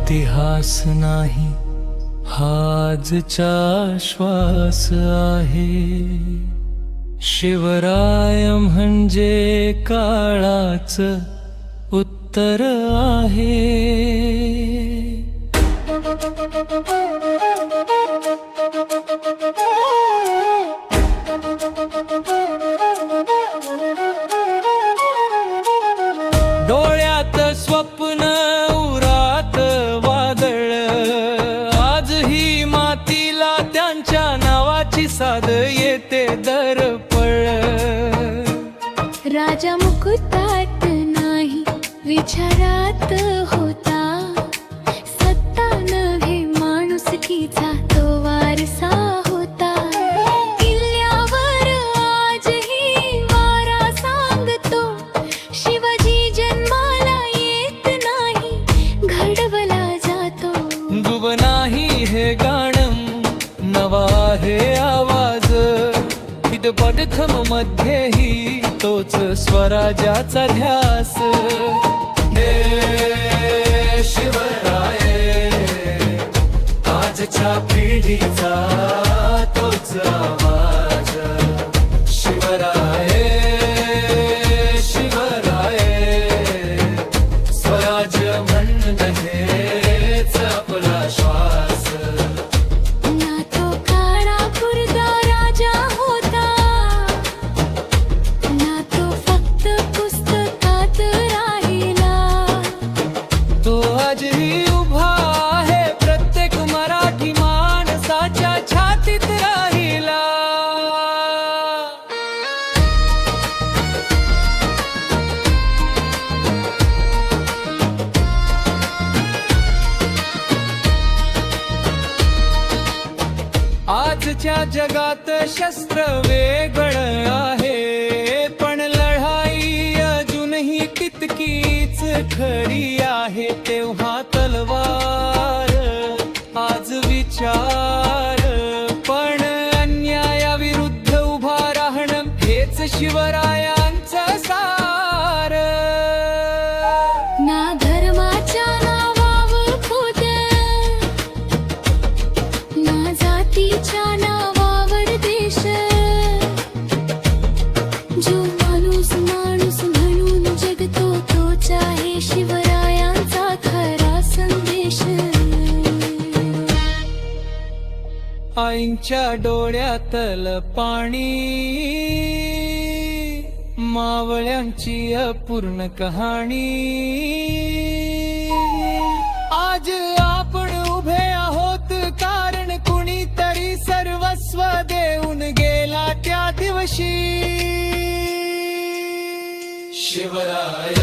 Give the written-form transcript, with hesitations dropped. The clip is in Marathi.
इतिहास नाही हाजचा श्वास आहे। शिवराय म्हणजे काळाच उत्तर आहे। डोळ्यात स्वप्न उरात वादळ, आजही मातीला त्यांच्या नावाची साद येते दरपळ। राजा मुकुटात नाही विचारात होता, सत्ता नव्हे माणुसकीचा तो वारसा होता। किल्ल्यावर आजही वारा सांगतो, शिवाजी जन्माला येत नाही घडवला जातो। जुब नाही हे गाणं नवा आहे आवाज, प्रथम मध्येही तोच स्वराज्याचा ध्यास। हे शिवराय आजच्या पिढीचा तोच आवाज। शिवराय शिवराय स्वराज्य म्हणणं हेच आपला श्वास। ना तो काळापुरता राजा होता, ना तो फक्त पुस्तकात राहिला। तो आजही उभा आहे प्रत्येक मराठी माणसाच्या छातीत राहिला। आजच्या जगात शस्त्र वेगळं आहे, पण लढाई अजूनही तितकीच खरी आहे। तेव्हा तलवार आज विचार, पण अन्यायाविरुद्ध उभा राहणं हेच शिवरायांचं सार। ना धर्माच्या नावावर खोट, ना जातीच्या नावावर देश। जो माणूस माणूस म्हणून जगतो तोच आहे शिवरायांचा खरा संदेश। आईंच्या डोळ्यातल पाणी, मावळ्यांची अपूर्ण कहाणी। आज आपण उभे आहोत कारण कुणीतरी सर्वस्व देऊन गेला त्या दिवशी। शिवराय